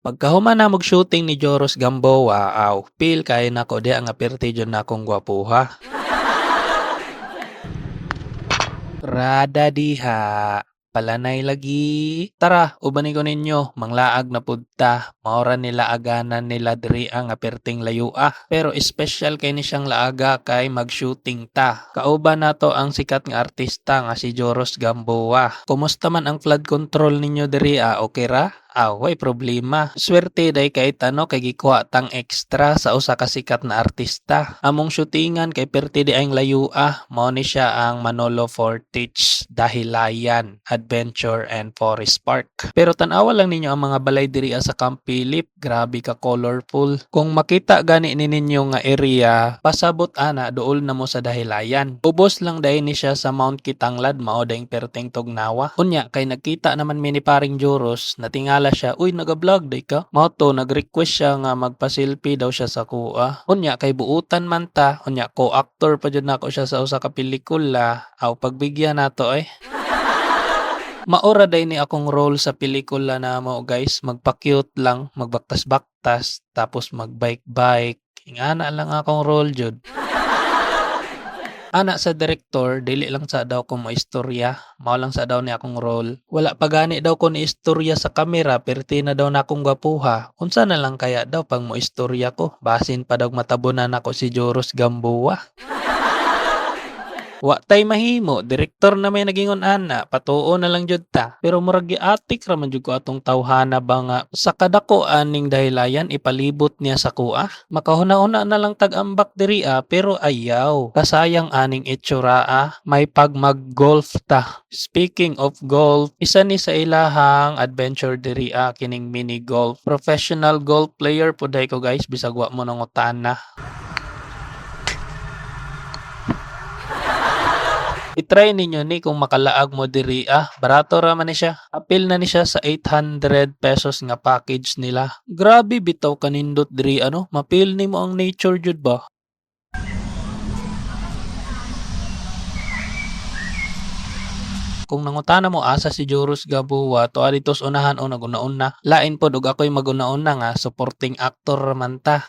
Pagkahuman na mag-shooting ni Joros Gamboa, feel kay nako di nga perti jud na akong gwapuha. Rada diha, palanay lagi. Tara, ubani ko ninyo, manglaag na pudta. Maura nila aganan nila diri ang aperting layua. Pero special kay ni siyang laaga kay mag-shooting ta. Kauban nato ang sikat nga artista nga si Joros Gamboa. Kumusta man ang flood control ninyo diri okay ra? Way problema. Swerte day kay tano kay gikuha tang extra sa usa ka sikat na artista. Among shootingan kay perti di ang layua, mao ni siya ang Manolo Fortich Dahilayan Adventure and Forest Park. Pero tan-awa lang ninyo ang mga balay diri sa Camp Philip, grabe ka colorful. Kung makita gani ni ninyo nga area, pasabot ana duol na mo sa Dahilayan. Ubos lang dahil ni siya sa Mount Kitanglad, mao daing perteng tugnawa. Unya kay nagkita naman mi ni paring Joros, natingala siya, uy naga-vlog day ka. Mao to nag-request siya nga magpa-selfie daw siya sa kuha. Unya kay buutan man ta, unya co-actor pa jud nako siya sa usa ka pelikula. Pagbigyan nato Maura day ni akong role sa pelikula na mo guys, magpa-cute lang, magbaktas-baktas, tapos mag-bike-bike. Ingana lang akong role jud. Ana sa direktor, dili lang sa daw ko maistorya, mao lang sa daw ni akong role. Wala pa gani daw ko ni istorya sa kamera, perti na daw na akong gwapuha. Unsa na lang kaya daw pang mo istorya ko, basin pa daw matabunan ako si Joros Gamboa. Wa tay mahimo, direktor na may nagingon ana, patuo na lang jud ta. Pero murag giatik ra man jud ko atong tawhana ba nga sa kadako aning dahilayan ipalibot niya sa kuha. Makahuna-una na lang tag-ambak diri pero ayaw. Kasayang aning itsura may pag mag-golf ta. Speaking of golf, isa ni sa ilahang adventure diri kining mini golf. Professional golf player puday ko guys, bisag wa mo nangutana. I-try ninyo ni kung makalaag mo diri barato ra man ni siya. Apil na ni siya sa 800 pesos nga package nila. Grabe bitaw kanindot diri mapil nimo ang nature jud ba? Kung nangutana mo asa si Joros Gamboa to aditos unahan o naguna-una. Lain pod og ako'y maguna-una nga supporting actor man ta.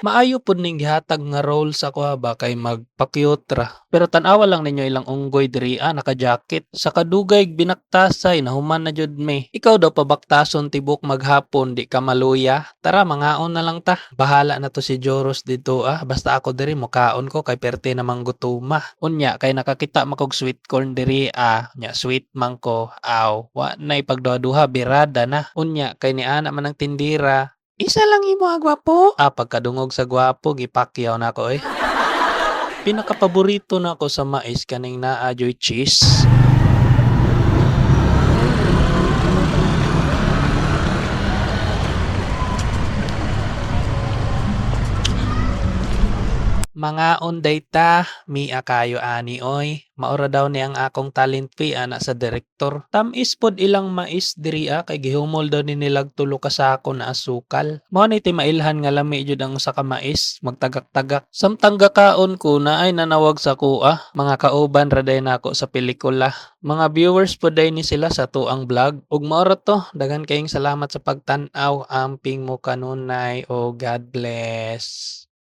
Maayo pud ning gihatag nga role sa kuha ba kay magpa-cute ra. Pero tan-awa lang ninyo ilang unggoy diri naka-jacket. Sa kadugay binaktasay nahuman na jud me. Ikaw daw pabaktason tibok maghapon di ka maluya. Tara mangaon na lang ta. Bahala na to si Joros dito basta ako diri mokaon ko kay perte namang gutuma. Unya kay nakakita makog sweet corn diri nya sweet man ko. Wa nay pagduha-duha birada na. Unya kay ni ana man ang tindira. Isa lang imo gwapo. Pagkadungog sa gwapo, gipakyaw na ako Pinakapaborito na ako sa mais kaning naa-joy cheese. Mga onday ta, mia kayo ani oy. Maura daw ni ang akong talent fee ana sa direktor. Tamis pod ilang mais diri kay gihumol daw ni nilag tulo ka sako na asukal. Mao ni ti mailhan nga lami jud ang usa ka mais, magtagak-tagak. Samtang gakaon ko na ay nanawag sa kuha, mga kauban ra day nako sa pelikula. Mga viewers pod day ni sila sa tuang vlog. Ug maura to, daghan kayong salamat sa pagtan-aw. Amping mo kanunay. God bless.